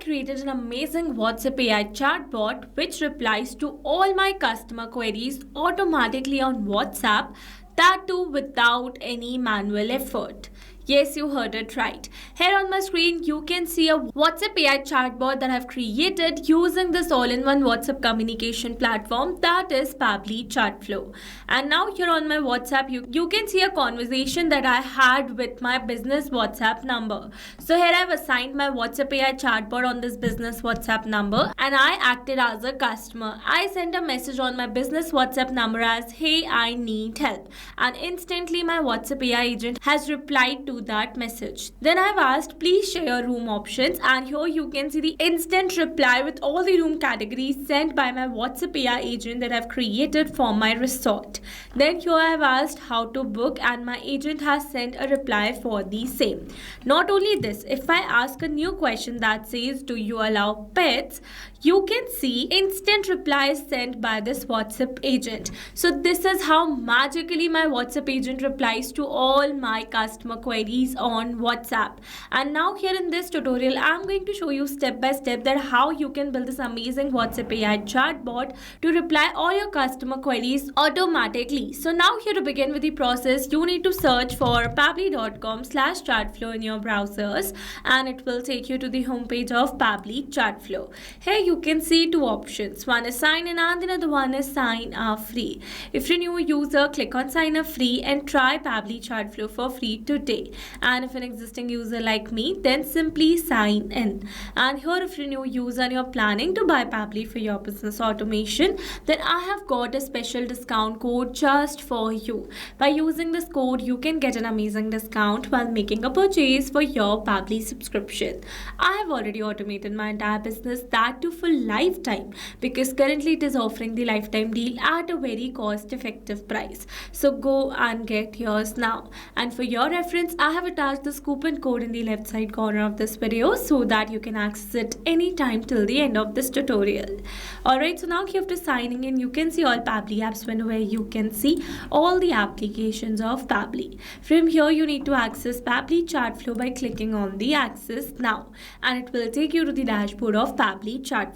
created an amazing WhatsApp AI chatbot which replies to all my customer queries automatically on WhatsApp, that too without any manual effort. Yes, you heard it right. Here on my screen, you can see a WhatsApp AI chatbot that I've created using this all-in-one WhatsApp communication platform that is Pabbly Chatflow. And now here on my WhatsApp, you can see a conversation that I had with my business WhatsApp number. So here I've assigned my WhatsApp AI chatbot on this business WhatsApp number and I acted as a customer. I sent a message on my business WhatsApp number as, "Hey, I need help." And instantly my WhatsApp AI agent has replied to that message. Then I've asked, "Please share your room options," and here you can see the instant reply with all the room categories sent by my WhatsApp AI agent that I've created for my resort. Then here I've asked how to book and my agent has sent a reply for the same. Not only this, if I ask a new question that says, "Do you allow pets?" you can see instant replies sent by this WhatsApp agent. So this is how magically my WhatsApp agent replies to all my customer queries on WhatsApp. And now here in this tutorial, I'm going to show you step by step that how you can build this amazing WhatsApp AI chatbot to reply all your customer queries automatically. So now here to begin with the process, you need to search for pabbly.com/chatflow in your browsers and it will take you to the homepage of Pabbly Chatflow. Here you can see two options. One is sign in and the other one is sign up free. If you're a new user, click on sign up free and try Pabbly Chatflow for free today. And if an existing user like me, then simply sign in. And here if you're a new user and you're planning to buy Pabbly for your business automation, then I have got a special discount code just for you. By using this code, you can get an amazing discount while making a purchase for your Pabbly subscription. I have already automated my entire business, that too for lifetime, because currently it is offering the lifetime deal at a very cost-effective price. So go and get yours now. And for your reference, I have attached this coupon code in the left side corner of this video so that you can access it anytime till the end of this tutorial. Alright, so now after signing in, you can see all Pabbly apps window where you can see all the applications of Pabbly. From here, you need to access Pabbly Chatflow by clicking on the access now, and it will take you to the dashboard of Pabbly Chatflow.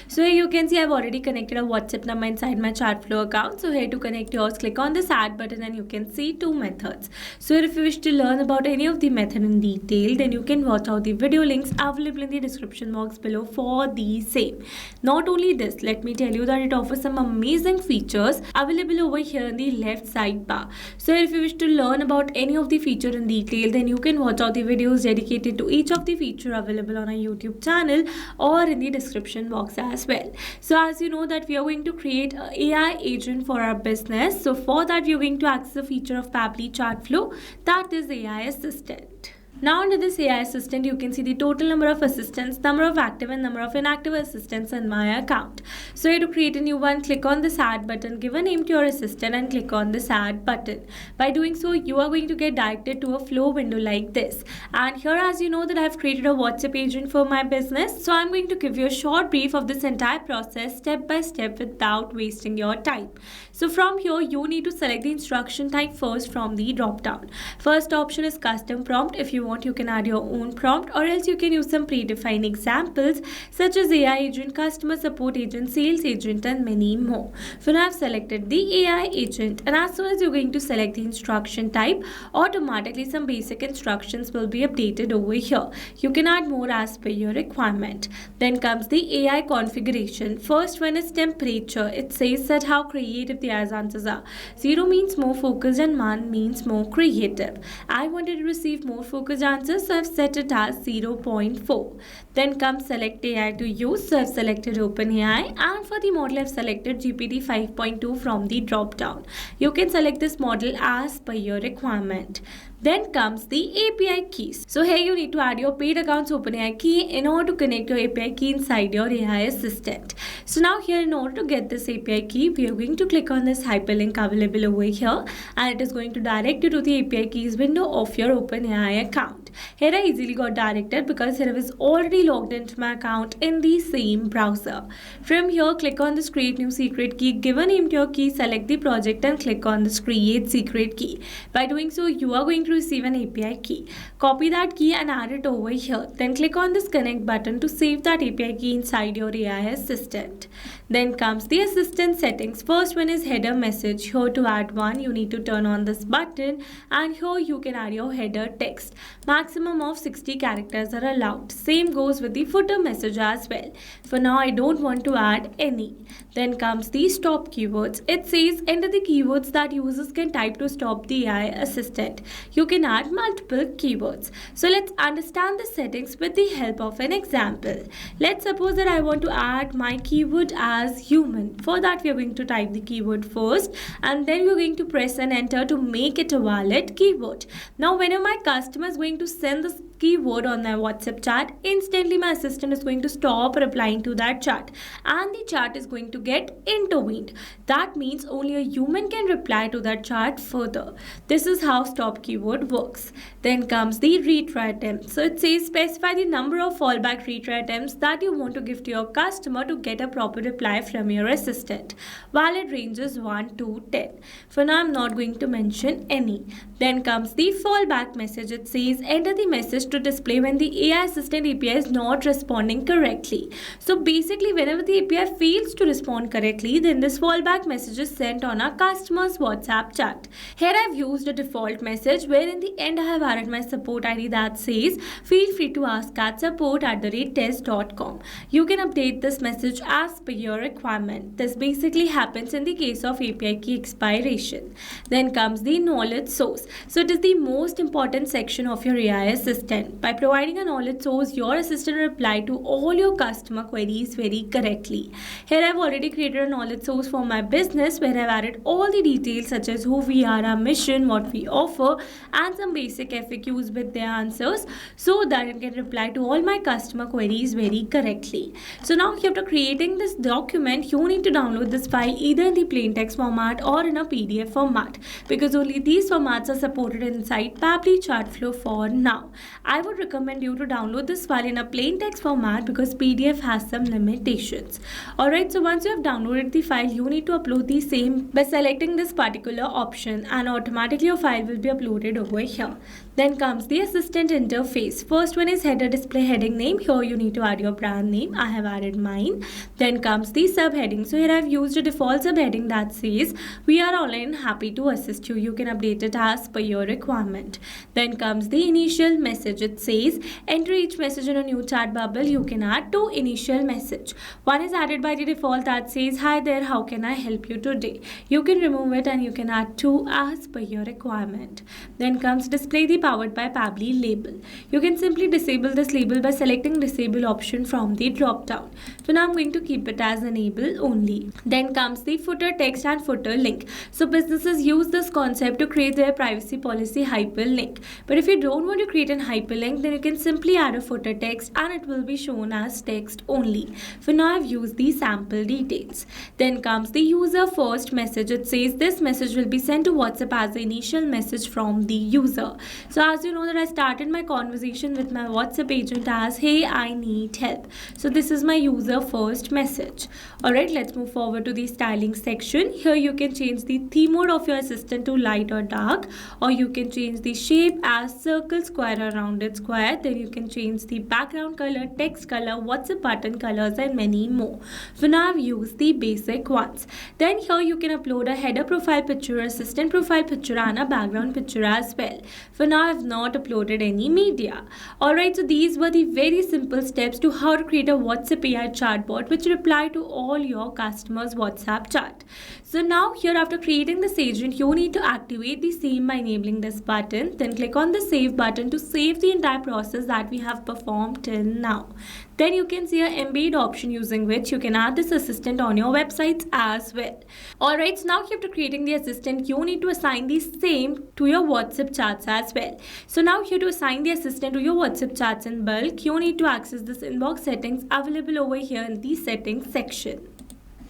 So here you can see I've already connected a WhatsApp number inside my Chatflow account. So here to connect yours, click on this add button and you can see two methods. So if you wish to learn about any of the method in detail, then you can watch out the video links available in the description box below for the same. Not only this, let me tell you that it offers some amazing features available over here in the left sidebar. So if you wish to learn about any of the feature in detail, then you can watch out the videos dedicated to each of the feature available on our YouTube channel or in the description box as well. So as you know that we are going to create an AI agent for our business. So for that, we are going to access a feature of Pabbly Chatflow, that is AI Assistant. Now under this AI assistant, you can see the total number of assistants, number of active and number of inactive assistants in my account. So here to create a new one, click on this add button, give a name to your assistant and click on this add button. By doing so, you are going to get directed to a flow window like this. And here, as you know that I've created a WhatsApp agent for my business. So I'm going to give you a short brief of this entire process step by step without wasting your time. So from here, you need to select the instruction type first from the drop down. First option is custom prompt. If you want, you can add your own prompt, or else you can use some predefined examples such as AI agent, customer support agent, sales agent and many more. For now, I've selected the AI agent, and as soon as you're going to select the instruction type, automatically some basic instructions will be updated over here. You can add more as per your requirement. Then comes the AI configuration. First one is temperature. It says that how creative the answers are. 0 means more focused and 1 means more creative. I wanted to receive more focused answers, so I've set it as 0.4. Then comes select AI to use, so I've selected OpenAI, and for the model I've selected GPT 5.2 from the drop down. You can select this model as per your requirement. Then comes the API keys. So here you need to add your paid account's OpenAI key in order to connect your API key inside your AI assistant. So now here, in order to get this API key, we are going to click on this hyperlink available over here, and it is going to direct you to the API keys window of your OpenAI account. Here I easily got directed because here I was already logged into my account in the same browser. From here, click on this create new secret key, give a name to your key, select the project and click on this create secret key. By doing so, you are going to receive an API key. Copy that key and add it over here. Then click on this connect button to save that API key inside your AI assistant. Then comes the assistant settings. First one is header message. Here to add one, you need to turn on this button and here you can add your header text. Maximum of 60 characters are allowed. Same goes with the footer message as well. For now, I don't want to add any. Then comes the stop keywords. It says enter the keywords that users can type to stop the AI assistant. You can add multiple keywords. So let's understand the settings with the help of an example. Let's suppose that I want to add my keyword as human. For that, we are going to type the keyword first and then we're going to press and enter to make it a valid keyword. Now, whenever my customer is going to send this keyword on their WhatsApp chat, instantly my assistant is going to stop replying to that chat and the chat is going to get intervened. That means only a human can reply to that chat further. This is how stop keyword works. Then comes the retry attempt. So it says specify the number of fallback retry attempts that you want to give to your customer to get a proper reply from your assistant. Valid range is 1 to 10. For now, I'm not going to mention any. Then comes the fallback message. It says enter the message to display when the AI assistant API is not responding correctly. So basically, whenever the API fails to respond correctly, then this fallback message is sent on our customer's WhatsApp chat. Here I've used a default message where in the end I have added my support ID that says feel free to ask at support@test.com. You can update this message as per your requirement. This basically happens in the case of API key expiration. Then comes the knowledge source. So it is the most important section of your AI assistant. By providing a knowledge source, your assistant will reply to all your customer queries very correctly. Here I've already created a knowledge source for my business where I've added all the details such as who we are, our mission, what we offer and some basic FAQs with their answers so that it can reply to all my customer queries very correctly. So now after creating this document, you need to download this file either in the plain text format or in a PDF format because only these formats are supported inside Pabbly Chatflow for now. I would recommend you to download this file in a plain text format because PDF has some limitations. Alright, so once you have downloaded the file, you need to upload the same by selecting this particular option and automatically your file will be uploaded over here. Then comes the assistant interface. First one is header display heading name. Here you need to add your brand name. I have added mine. Then comes the subheading. So here I've used a default subheading that says we are online, happy to assist you. You can update it as per your requirement. Then comes the initial message. It says enter each message in a new chat bubble. You can add two initial message. One is added by the default that says hi there, how can I help you today? You can remove it and you can add two as per your requirement. Then comes display the powered by Pabbly label. You can simply disable this label by selecting disable option from the drop down. So now I'm going to keep it as enable only. Then comes the footer text and footer link. So businesses use this concept to create their privacy policy hyperlink. But if you don't want to create an hyperlink, then you can simply add a footer text and it will be shown as text only. For now I've used the sample details. Then comes the user first message. It says this message will be sent to WhatsApp as the initial message from the user. So as you know that I started my conversation with my WhatsApp agent as hey, I need help. So this is my user first message. Alright, let's move forward to the styling section. Here you can change the theme mode of your assistant to light or dark, or you can change the shape as circle, square or rounded square. Then you can change the background color, text color, WhatsApp button colors and many more. For now I've used the basic ones. Then here you can upload a header profile picture, assistant profile picture and a background picture as well. For now I have not uploaded any media. Alright, so these were the very simple steps to how to create a WhatsApp AI chatbot which reply to all your customers' WhatsApp chat. So now here after creating this agent, you need to activate the same by enabling this button. Then click on the save button to save the entire process that we have performed till now. Then you can see an embed option using which you can add this assistant on your websites as well. Alright, so now after creating the assistant, you need to assign the same to your WhatsApp chats as well. So now here to assign the assistant to your WhatsApp chats in bulk, you need to access this inbox settings available over here in the settings section.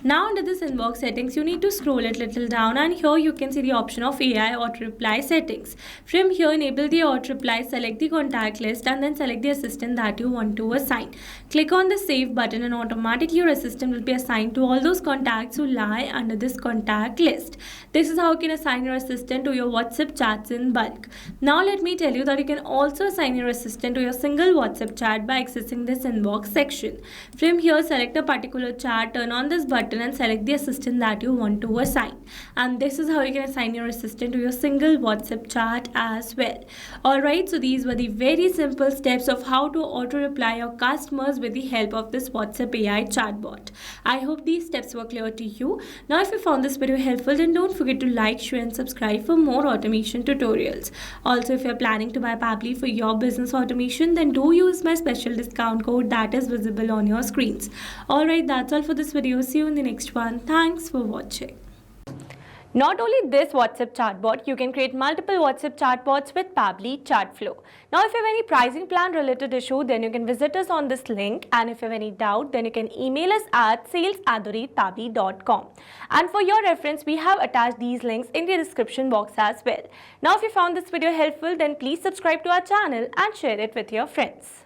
Now under this inbox settings, you need to scroll it little down, and here you can see the option of AI auto reply settings. From here, enable the auto reply, select the contact list, and then select the assistant that you want to assign. Click on the save button and automatically your assistant will be assigned to all those contacts who lie under this contact list. This is how you can assign your assistant to your WhatsApp chats in bulk. Now let me tell you that you can also assign your assistant to your single WhatsApp chat by accessing this inbox section. From here, select a particular chat, turn on this button and select the assistant that you want to assign. And this is how you can assign your assistant to your single WhatsApp chat as well. Alright, so these were the very simple steps of how to auto reply your customers with the help of this WhatsApp AI chatbot. I hope these steps were clear to you. Now if you found this video helpful, then don't forget to like, share and subscribe for more automation tutorials. Also, if you're planning to buy Pabbly for your business automation, then do use my special discount code that is visible on your screens. Alright, that's all for this video. See you in the next one. Thanks for watching. Not only this WhatsApp chatbot, you can create multiple WhatsApp chatbots with Pabbly Chatflow. Now, if you have any pricing plan related issue, then you can visit us on this link. And if you have any doubt, then you can email us at sales@pabbly.com. And for your reference, we have attached these links in the description box as well. Now, if you found this video helpful, then please subscribe to our channel and share it with your friends.